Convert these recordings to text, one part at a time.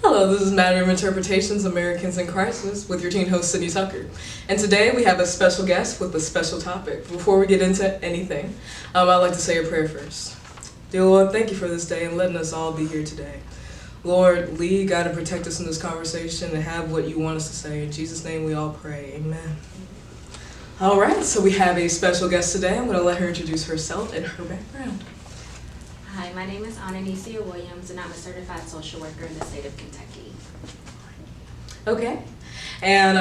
Hello, this is Matter of Interpretations, Americans in Crisis, with your teen host, Sydney Tucker. And today we have a special guest with a special topic. Before we get into anything, I'd like to say a prayer first. Dear Lord, thank you for this day and letting us all be here today. Lord, lead, guide, and protect us in this conversation and have what you want us to say. In Jesus' name we all pray. Amen. All right, so we have a special guest today. I'm going to let her introduce herself and her background. Hi, my name is Ananicia Williams, and I'm a certified social worker in the state of Kentucky. Okay. And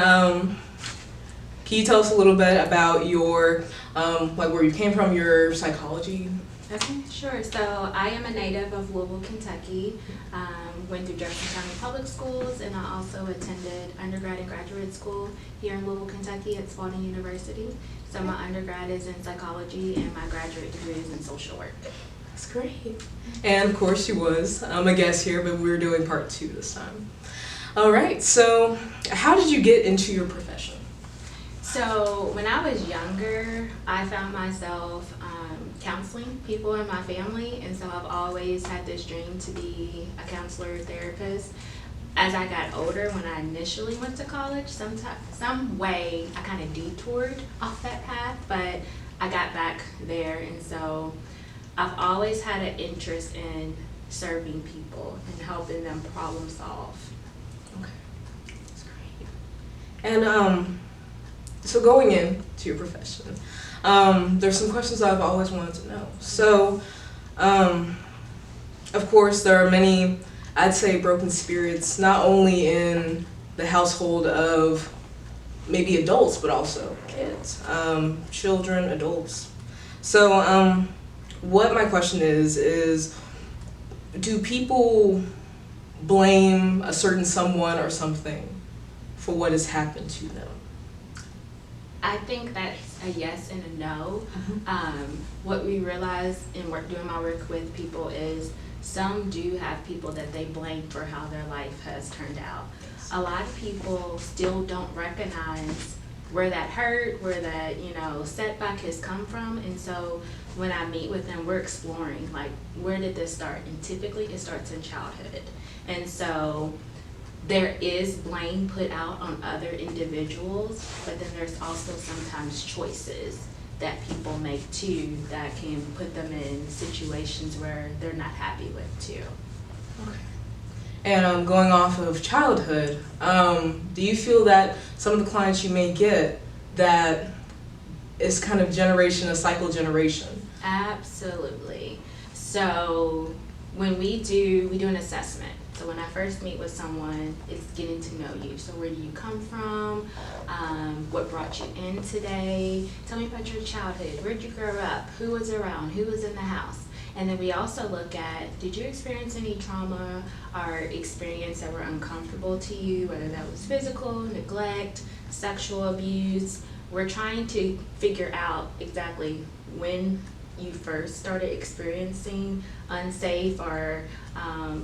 can you tell us a little bit about your, like where you came from, your psychology? Okay, sure. So I am a native of Louisville, Kentucky. Went through Jefferson County Public Schools, and I also attended undergrad and graduate school here in Louisville, Kentucky at Spalding University. So my undergrad is in psychology, and my graduate degree is in social work. That's great. And of course she was a guest here, but we're doing part 2 this time. All right, so how did you get into your profession? So when I was younger, I found myself counseling people in my family, and so I've always had this dream to be a counselor or therapist. As I got older, when I initially went to college, some way I kind of detoured off that path, but I got back there, and so I've always had an interest in serving people and helping them problem solve. Okay, that's great. And so going into your profession, there's some questions I've always wanted to know. So, of course, there are many, I'd say, broken spirits, not only in the household of maybe adults, but also kids, children, adults. So, what my question is do people blame a certain someone or something for what has happened to them? I think that's a yes and a no. What we realize in doing my work with people is some do have people that they blame for how their life has turned out. A lot of people still don't recognize where that hurt, where that, setback has come from. And so when I meet with them, we're exploring, like, where did this start? And typically it starts in childhood. And so there is blame put out on other individuals, but then there's also sometimes choices that people make too that can put them in situations where they're not happy with too. Okay. And going off of childhood, do you feel that some of the clients you may get that is kind of a cycle generation? Absolutely. So when we do an assessment. So when I first meet with someone, it's getting to know you. So where do you come from? What brought you in today? Tell me about your childhood. Where'd you grow up? Who was around? Who was in the house? And then we also look at, did you experience any trauma or experience that were uncomfortable to you, whether that was physical, neglect, sexual abuse? We're trying to figure out exactly when you first started experiencing unsafe or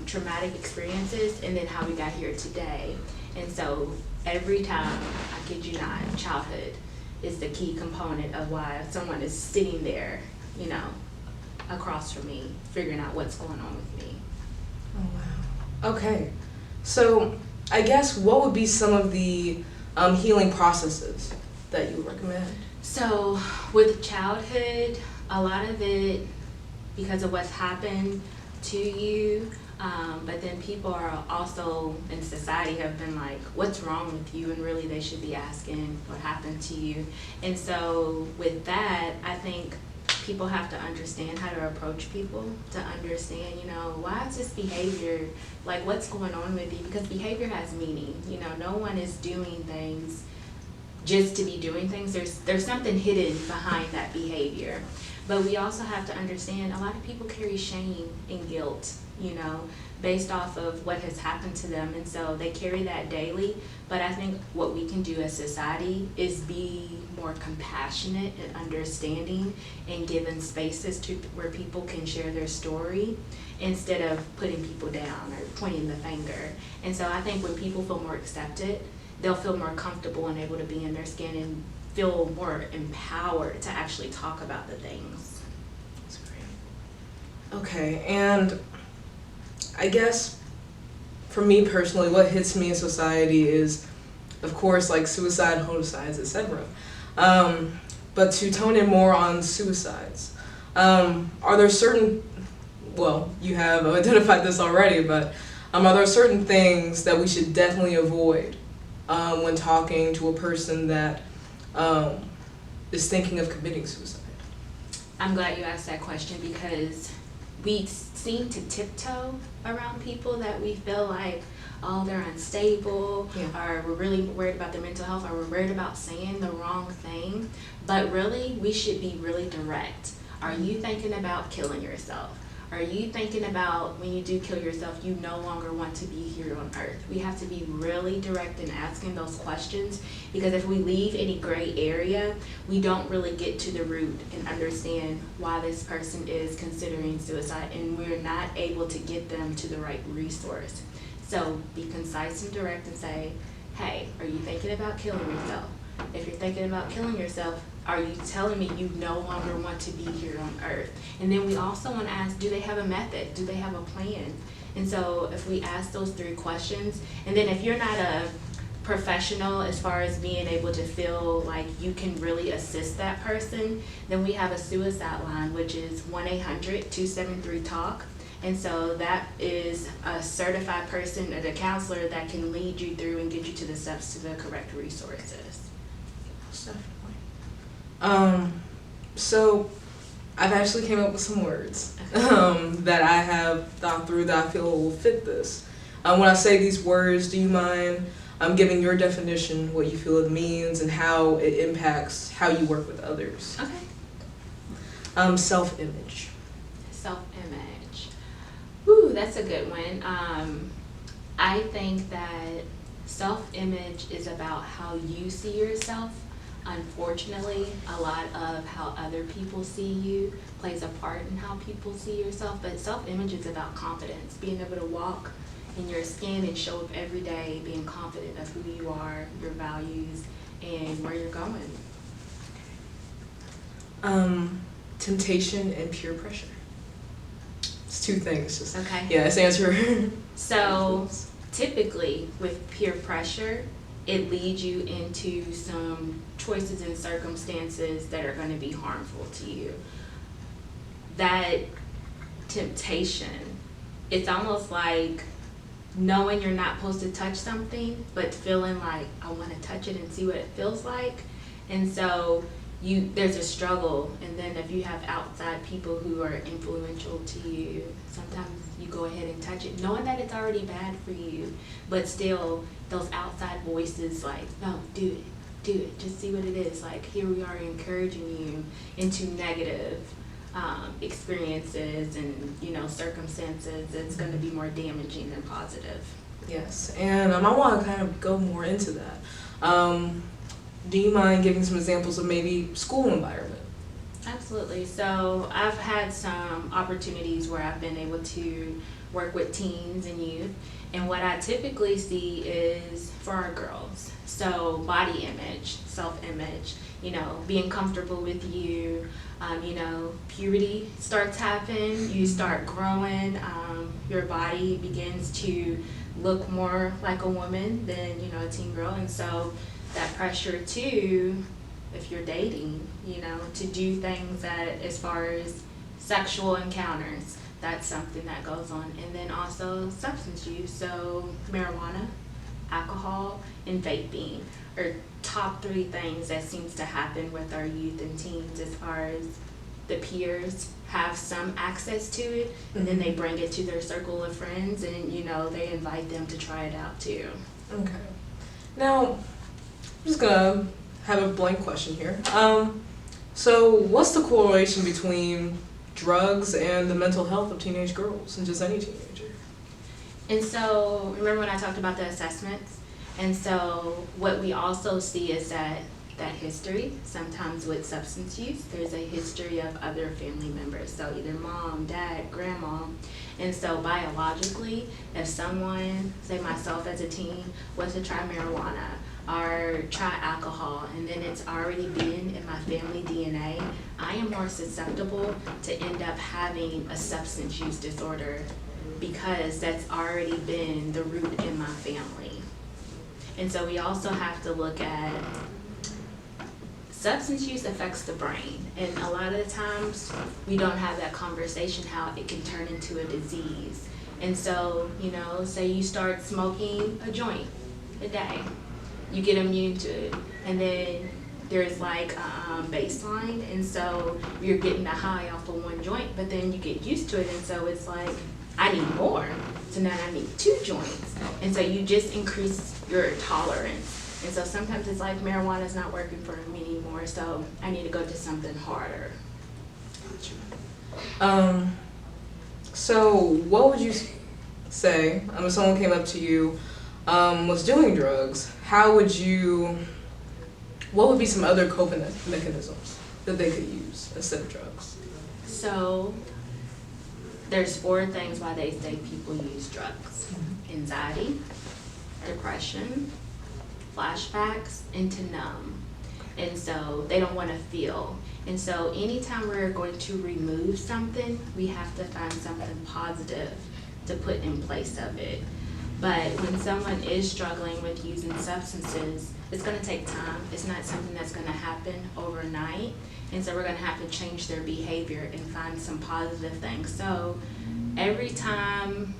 traumatic experiences, and then how we got here today. And so every time, I kid you not, childhood is the key component of why someone is sitting there, across from me, figuring out what's going on with me. Oh, wow. Okay. So I guess what would be some of the healing processes that you would recommend? So with childhood, a lot of it because of what's happened to you, but then people are also in society have been like, what's wrong with you? And really they should be asking what happened to you. And so with that, I think people have to understand how to approach people, to understand, why is this behavior, like what's going on with you? Because behavior has meaning. No one is doing things just to be doing things. There's something hidden behind that behavior. But we also have to understand a lot of people carry shame and guilt, based off of what has happened to them. And so they carry that daily. But I think what we can do as society is be more compassionate and understanding and giving spaces to where people can share their story instead of putting people down or pointing the finger. And so I think when people feel more accepted, they'll feel more comfortable and able to be in their skin and feel more empowered to actually talk about the things. That's great. Okay, and I guess for me personally, what hits me in society is, of course, like suicide, homicides, etc. But to tone in more on suicides, are there certain, well, you have identified this already, but are there certain things that we should definitely avoid when talking to a person that is thinking of committing suicide? I'm glad you asked that question because we seem to tiptoe around people that we feel like, oh, they're unstable, or we're really worried about their mental health, or we're worried about saying the wrong thing. But really, we should be really direct. Are you thinking about killing yourself? Are you thinking about when you do kill yourself, you no longer want to be here on earth? We have to be really direct in asking those questions, because if we leave any gray area, we don't really get to the root and understand why this person is considering suicide, and we're not able to get them to the right resource. So be concise and direct and say, hey, are you thinking about killing yourself? If you're thinking about killing yourself, are you telling me you no longer want to be here on earth? And then we also want to ask, do they have a method? Do they have a plan? And so if we ask those 3 questions, and then if you're not a professional as far as being able to feel like you can really assist that person, then we have a suicide line, which is 1-800-273-TALK. And so that is a certified person, a counselor that can lead you through and get you to the steps to the correct resources. Definitely. So I've actually came up with some words that I have thought through that I feel will fit this. When I say these words, do you mind giving your definition, what you feel it means, and how it impacts how you work with others? Okay. Self-image. Self-image. Ooh, that's a good one. I think that self-image is about how you see yourself. Unfortunately, a lot of how other people see you plays a part in how people see yourself, but self-image is about confidence, being able to walk in your skin and show up every day, being confident of who you are, your values, and where you're going. Temptation and peer pressure. It's 2 things. Just, okay. Yeah, let's answer. So typically with peer pressure, it leads you into some choices and circumstances that are going to be harmful to you. That temptation, it's almost like knowing you're not supposed to touch something, but feeling like, I want to touch it and see what it feels like. And so there's a struggle, and then if you have outside people who are influential to you, sometimes you go ahead and touch it, knowing that it's already bad for you, but still those outside voices like, no, do it, just see what it is. Like, here we are encouraging you into negative experiences and circumstances. It's going to be more damaging than positive. Yes, and I want to kind of go more into that. Do you mind giving some examples of maybe school environment? Absolutely. So I've had some opportunities where I've been able to work with teens and youth, and what I typically see is for our girls. So body image, self-image, being comfortable with you, puberty starts happening, you start growing, your body begins to look more like a woman than, a teen girl, and so that pressure too, if you're dating, to do things that as far as sexual encounters, that's something that goes on. And then also substance use, so marijuana, alcohol, and vaping are top 3 things that seems to happen with our youth and teens as far as the peers have some access to it, and then they bring it to their circle of friends, and they invite them to try it out too. Okay. Now, I'm just gonna have a blank question here. So what's the correlation between drugs and the mental health of teenage girls and just any teenager? And so, remember when I talked about the assessments? And so what we also see is that history, sometimes with substance use, there's a history of other family members, so either mom, dad, grandma. And so biologically, if someone, say myself as a teen, was to try marijuana or try alcohol, and then it's already been in my family DNA, I am more susceptible to end up having a substance use disorder because that's already been the root in my family. And so we also have to look at substance use affects the brain, and a lot of the times we don't have that conversation how it can turn into a disease. And so, say you start smoking a joint a day, you get immune to it, and then there's like a baseline, and so you're getting a high off of one joint, but then you get used to it, and so it's like, I need more, so now I need 2 joints, and so you just increase your tolerance. And so sometimes it's like marijuana is not working for me anymore, so I need to go to something harder. So what would you say, if someone came up to you, was doing drugs, what would be some other coping mechanisms that they could use instead of drugs? So there's 4 things why they say people use drugs: anxiety, depression, flashbacks, and to numb. And so they don't want to feel. And so anytime we're going to remove something, we have to find something positive to put in place of it. But when someone is struggling with using substances, it's going to take time. It's not something that's going to happen overnight. And so we're going to have to change their behavior and find some positive things. So every time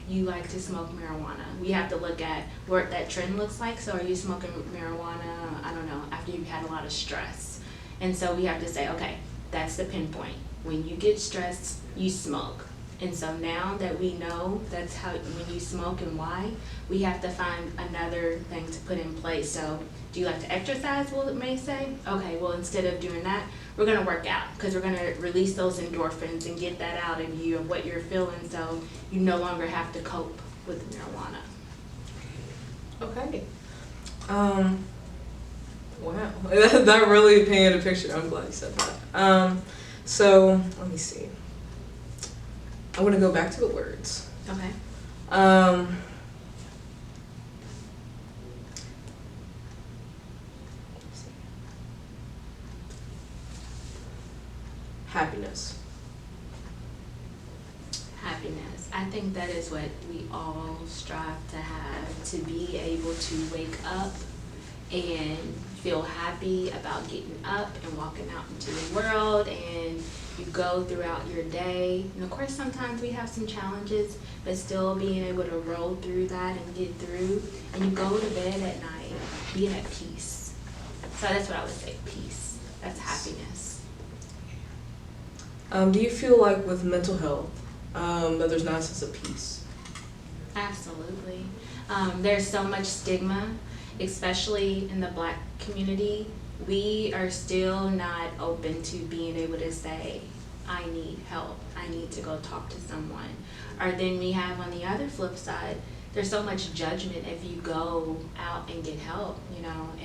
you like to smoke marijuana, we have to look at what that trend looks like. So are you smoking marijuana, I don't know, after you've had a lot of stress? And so we have to say, okay, that's the pinpoint. When you get stressed, you smoke. And so now that we know that's how, when you smoke and why, we have to find another thing to put in place. So do you like to exercise, well, it may say? Okay, well, instead of doing that, we're going to work out, because we're going to release those endorphins and get that out of you of what you're feeling, so you no longer have to cope with marijuana. Okay. Wow, that really painted a picture. I'm glad you said that. So let me see. I want to go back to the words. Okay. Happiness. Happiness. I think that is what we all strive to have, to be able to wake up and feel happy about getting up and walking out into the world, and you go throughout your day. And of course, sometimes we have some challenges, but still being able to roll through that and get through, and you go to bed at night being at peace. So that's what I would say, peace. That's happiness. Do you feel like with mental health that there's not a sense of peace? Absolutely. There's so much stigma, especially in the Black community. We are still not open to being able to say, I need help, I need to go talk to someone. Or then we have on the other flip side, there's so much judgment if you go out and get help.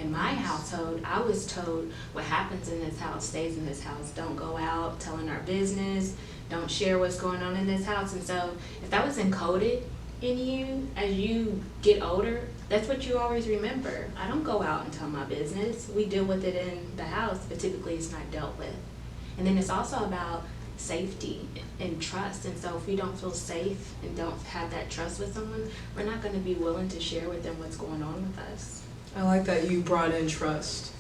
In my household, I was told what happens in this house stays in this house. Don't go out telling our business, don't share what's going on in this house. And so if that was encoded in you as you get older, that's what you always remember. I don't go out and tell my business. We deal with it in the house, but typically it's not dealt with. And then it's also about safety and trust. And so if we don't feel safe and don't have that trust with someone, we're not going to be willing to share with them what's going on with us. I like that you brought in trust,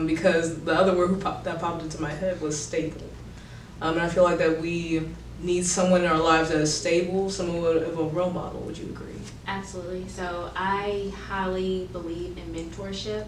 because the other word that popped into my head was stable. And I feel like that we need someone in our lives that is stable, someone of a role model. Would you agree? Absolutely. So I highly believe in mentorship.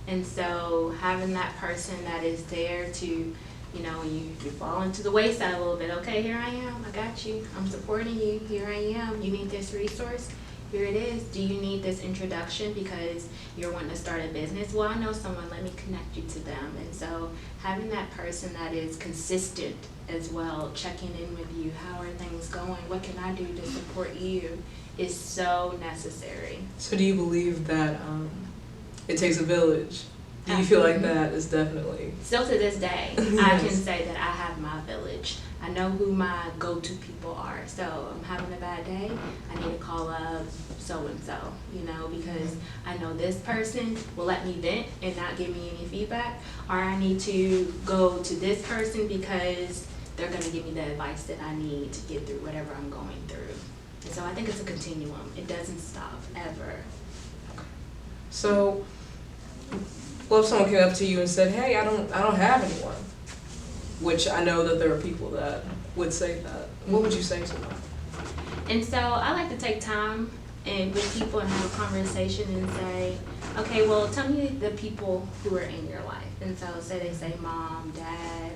And so having that person that is there to, when you fall into the wayside a little bit, okay, here I am, I got you, I'm supporting you, here I am, you need this resource, here it is. Do you need this introduction because you're wanting to start a business? Well, I know someone, let me connect you to them. And so having that person that is consistent as well, checking in with you, how are things going, what can I do to support you, is so necessary. So do you believe that it takes a village? Do you feel like that is definitely? Still to this day, Yes. I can say that I have my village. I know who my go-to people are. So I'm having a bad day, I need to call up so-and-so, because I know this person will let me vent and not give me any feedback, or I need to go to this person because they're going to give me the advice that I need to get through whatever I'm going through. And so I think it's a continuum. It doesn't stop ever. So, well, if someone came up to you and said, "Hey, I don't have anyone," which I know that there are people that would say that, what would you say to them? And so I like to take time and with people and have a conversation and say, okay, well, tell me the people who are in your life. And so say they say mom, dad,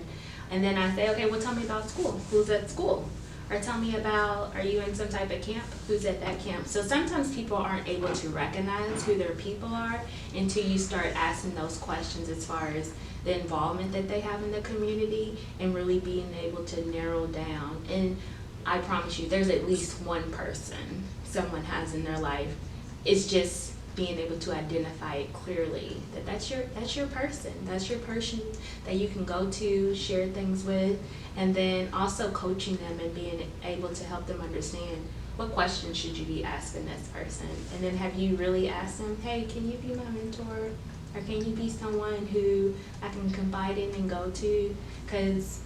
and then I say, okay, well, tell me about school. Who's at school? Or tell me about, are you in some type of camp? Who's at that camp? So sometimes people aren't able to recognize who their people are until you start asking those questions as far as the involvement that they have in the community and really being able to narrow down. And I promise you, there's at least one person someone has in their life. It's just being able to identify it clearly, that's your person. That's your person that you can go to, share things with, and then also coaching them and being able to help them understand what questions should you be asking this person. And then have you really asked them, hey, can you be my mentor? Or can you be someone who I can confide in and go to? Because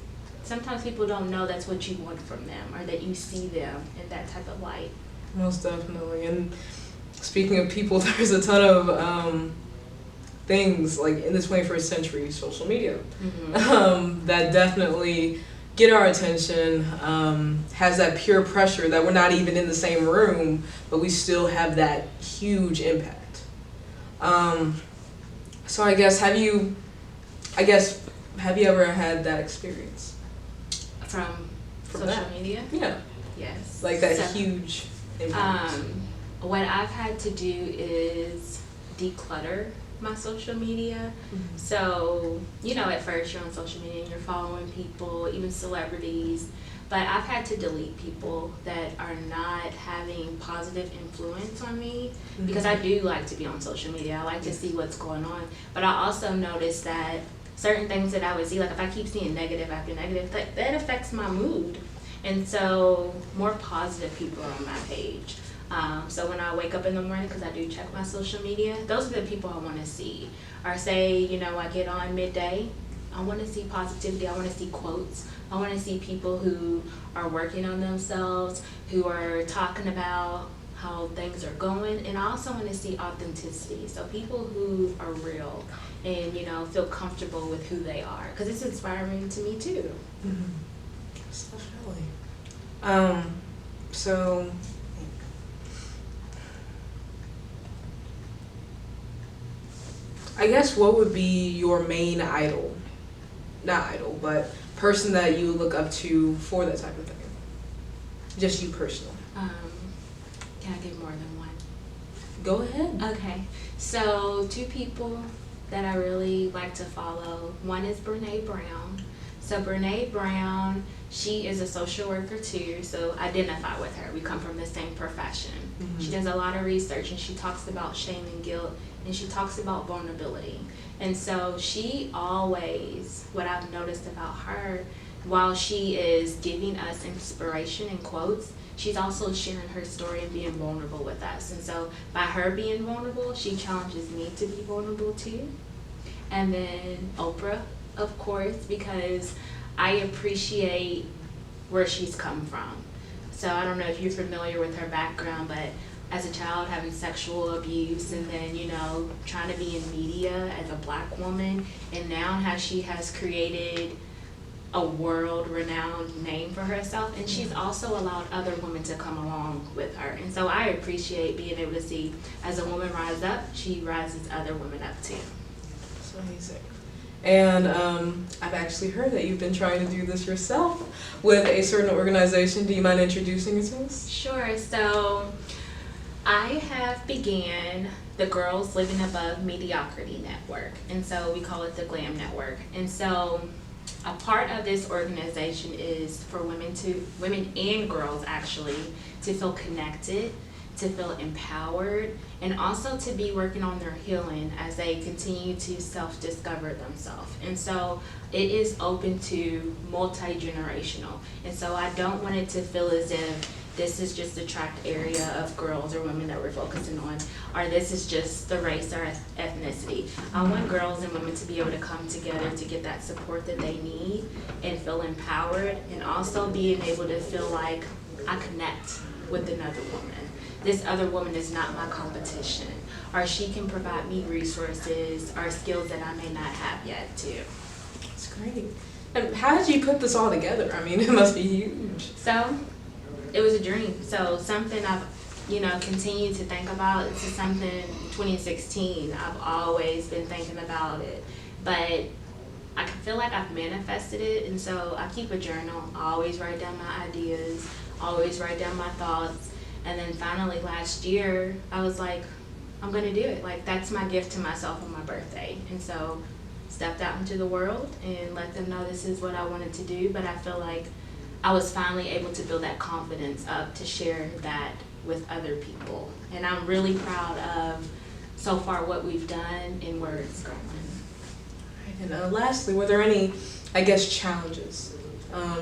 sometimes people don't know that's what you want from them or that you see them in that type of light. Most definitely. And speaking of people, there's a ton of things like in the 21st century, social media, that definitely get our attention, has that peer pressure that we're not even in the same room, but we still have that huge impact. So have you ever had that experience? From social that? media? Yeah. Yes. Like that huge impact. What I've had to do is declutter my social media. So, at first you're on social media and you're following people, even celebrities, but I've had to delete people that are not having positive influence on me because I do like to be on social media. I like to see what's going on, but I also noticed that certain things that I would see, like if I keep seeing negative after negative, that affects my mood. And so more positive people are on my page. So when I wake up in the morning, because I do check my social media, those are the people I want to see. Or say, I get on midday, I want to see positivity, I want to see quotes, I want to see people who are working on themselves, who are talking about how things are going, and I also want to see authenticity. So people who are real and, feel comfortable with who they are, because it's inspiring to me too. Definitely. So I guess what would be your main idol? Not idol, but person that you look up to for that type of thing? Just you personally. Can I give more than one? Go ahead. Okay, so 2 people that I really like to follow. One is Brene Brown. So Brene Brown, she is a social worker too, so identify with her. We come from the same profession. She does a lot of research and she talks about shame and guilt and she talks about vulnerability. And so she always, what I've noticed about her, while she is giving us inspiration and quotes, she's also sharing her story and being vulnerable with us. And so by her being vulnerable, she challenges me to be vulnerable too. And then Oprah, of course, because I appreciate where she's come from. So I don't know if you're familiar with her background, but as a child having sexual abuse and then, trying to be in media as a Black woman, and now how she has created a world-renowned name for herself, and she's also allowed other women to come along with her. And so I appreciate being able to see, as a woman rise up, she rises other women up too. That's amazing. And I've actually heard that you've been trying to do this yourself with a certain organization. Do you mind introducing it to us? Sure. So I have began the Girls Living Above Mediocrity Network, and so we call it the GLAM Network. And so a part of this organization is for women and girls actually, to feel connected, to feel empowered, and also to be working on their healing as they continue to self-discover themselves. And so it is open to multi-generational. And so I don't want it to feel as if this is just a tracked area of girls or women that we're focusing on, or this is just the race or ethnicity. I want girls and women to be able to come together to get that support that they need and feel empowered, and also being able to feel like I connect with another woman. This other woman is not my competition, or she can provide me resources or skills that I may not have yet too. That's great. And how did you put this all together? I mean, it must be huge. So it was a dream. So something I've, continued to think about. It's just something 2016. I've always been thinking about it, but I can feel like I've manifested it, and so I keep a journal. I always write down my ideas, always write down my thoughts, and then finally last year I was like, I'm gonna do it. Like, that's my gift to myself on my birthday, and so stepped out into the world and let them know this is what I wanted to do. But I feel like I was finally able to build that confidence up to share that with other people, and I'm really proud of so far what we've done and where it's going. And lastly, were there any, I guess, challenges,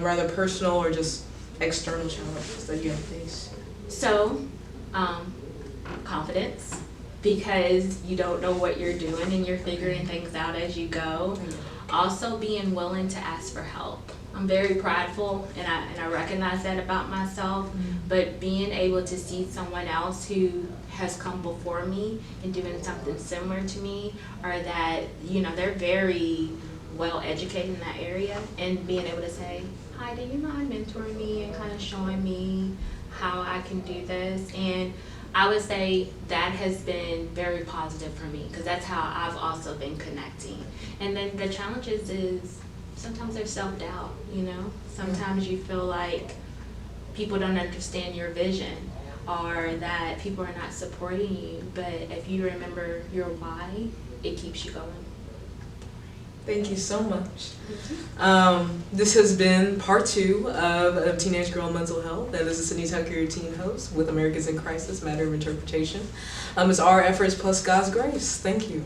rather personal or just external challenges that you have faced? So, confidence, because you don't know what you're doing and you're figuring things out as you go. Also, being willing to ask for help. I'm very prideful, and I recognize that about myself, but being able to see someone else who has come before me and doing something similar to me, or that, they're very well educated in that area, and being able to say, hi, do you mind mentoring me and kind of showing me how I can do this? And I would say that has been very positive for me, because that's how I've also been connecting. And then the challenges is sometimes there's self-doubt, Sometimes you feel like people don't understand your vision, or that people are not supporting you. But if you remember your why, it keeps you going. Thank you so much. This has been part 2 of Teenage Girl Mental Health. That is Sydney Tucker, your teen host with Americans in Crisis, Matter of Interpretation. It's our efforts plus God's grace. Thank you.